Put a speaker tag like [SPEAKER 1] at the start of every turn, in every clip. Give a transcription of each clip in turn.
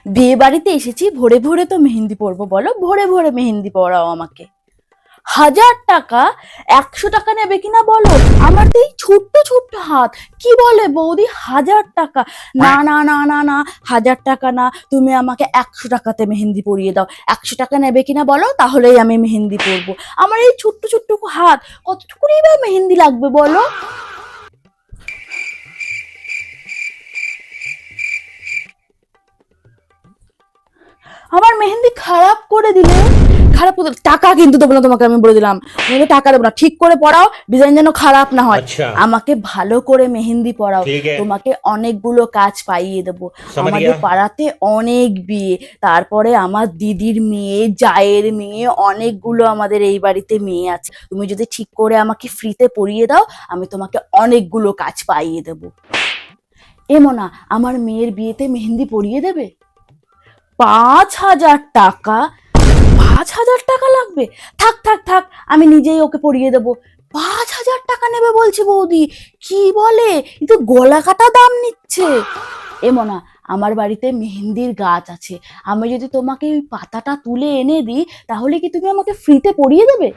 [SPEAKER 1] বিয়ে বাড়িতে এসেছি, ভোরে ভোরে তো মেহেন্দি পরবো, বলো ভোরে ভোরে মেহেন্দি পরাও আমাকে। 1000 টাকা? 100 টাকা নেবে কিনা বলো? আমার তো এই ছোট্ট ছোট্ট হাত। কি বলে বৌদি, 1000 টাকা? না না না না না, 1000 টাকা না, তুমি আমাকে 100 টাকাতে মেহেন্দি পরিয়ে দাও। 100 টাকা নেবে কিনা বলো, তাহলেই আমি মেহেন্দি পরবো। আমার এই ছোট্ট ছোট্ট হাত, কতটুকুই বা মেহেন্দি লাগবে বলো? আমার মেহেন্দি খারাপ করে দিলে? খারাপ করে টাকা কিন্তু দেবো না তোমাকে, আমি বলে দিলাম। মেহেন্দি টাকা দেবো না, ঠিক করে পড়াও, ডিজাইন যেন খারাপ না হয়।
[SPEAKER 2] अच्छा
[SPEAKER 1] আমাকে ভালো করে মেহেন্দি পরাও,
[SPEAKER 2] ठीक है
[SPEAKER 1] তোমাকে অনেকগুলো কাজ পাইয়ে দেবো।
[SPEAKER 2] समझ
[SPEAKER 1] আমাদের
[SPEAKER 2] गया
[SPEAKER 1] পাড়াতে অনেক বিয়ে, তারপরে আমার দিদির মেয়ে, জায়ের মেয়ে, অনেকগুলো আমাদের এই বাড়িতে মেয়ে আছে। তুমি যদি ঠিক করে আমাকে ফ্রিতে পরিয়ে দাও, আমি তোমাকে অনেকগুলো কাজ পাইয়ে দেবো। এমো না, আমার মেয়ের বিয়েতে মেহেন্দি পরিয়ে দেবে? 5,000 টাকা? 5,000 টাকা লাগবে? থাক থাক থাক, আমি নিজেই ওকে পরিয়ে দেবো। 5,000 টাকা নেবে বলছে বৌদি? কি বলে, কিন্তু গলা কাটা দাম নিচ্ছে। এমো না, আমার বাড়িতে মেহেন্দির গাছ আছে, আমি যদি তোমাকে ওই পাতাটা তুলে এনে দিই, তাহলে কি তুমি আমাকে ফ্রিতে পরিয়ে দেবে?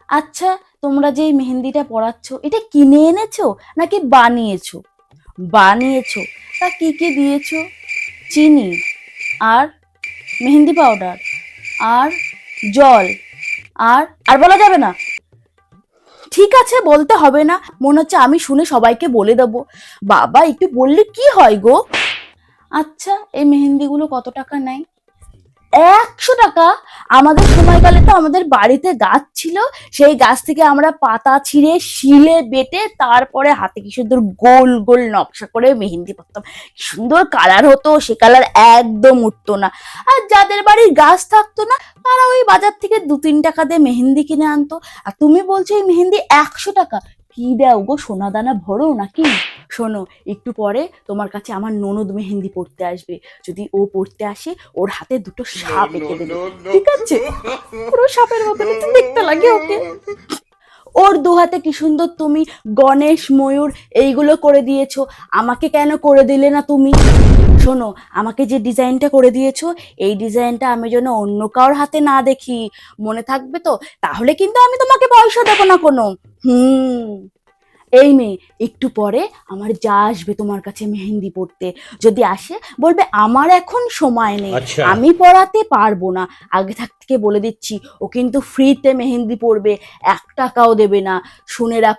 [SPEAKER 1] আচ্ছা, তোমরা যে এই মেহেন্দিটা পরাচ্ছ, এটা কিনে এনেছো নাকি বানিয়েছো? বানিয়েছো? তা কি কি দিয়েছো? চিনি, আর মেহেন্দি পাউডার, আর জল, আর আর বলা যাবে না? ঠিক আছে, বলতে হবে না, মনে হচ্ছে আমি শুনে সবাইকে বলে দেবো। বাবা, একটু বললে কি হয় গো। আচ্ছা, এই মেহেন্দিগুলো কত টাকা নেয়? 100 টাকা? আমাদের সময়কালে তো আমাদের বাড়িতে গাছ ছিল, সেই গাছ থেকে আমরা পাতা ছিঁড়ে শিলে বেটে তারপরে হাতে কি সুন্দর গোল গোল নকশা করে মেহেন্দি পরতাম। কি সুন্দর কালার হতো, সে কালার একদম উঠতো না। আর যাদের বাড়ির গাছ থাকতো না, তারা ওই বাজার থেকে 2-3 টাকা দিয়ে মেহেন্দি কিনে আনতো। আর তুমি বলছো এই মেহেন্দি 100 টাকা? কি দাও গো, সোনা দানা ভরো নাকি? শোনো, একটু পরে তোমার কাছে আমার ননদ মেহেন্দি পড়তে আসবে। যদি ও পড়তে আসে, ওর হাতে দুটো সাপ এঁকে দেবে, ঠিক আছে? পুরো সাপের মতন একটু দেখতে লাগে ওকে। ওর দু হাতে কি সুন্দর তুমি গণেশ, ময়ূর এইগুলো করে দিয়েছো, আমাকে কেন করে দিলে না তুমি? শোনো, আমাকে যে ডিজাইনটা করে দিয়েছো, এই ডিজাইনটা আমি যেন অন্য কারোর হাতে না দেখি, মনে থাকবে তো? তাহলে কিন্তু আমি তোমাকে পয়সা দেবো না কোনো। হুম। এই মেয়ে, একটু পরে আমার যা আসবে তোমার কাছে মেহেন্দি পড়তে, যদি আসে বলবে আমার এখন সময় নেই,
[SPEAKER 2] अच्छा
[SPEAKER 1] আমি পড়াতে পারবো না। আগে থাক থেকে বলে দিচ্ছি, ও কিন্তু ফ্রিতে মেহেন্দি পড়বে, 1 টাকাও দেবে না। শুনে রাখ।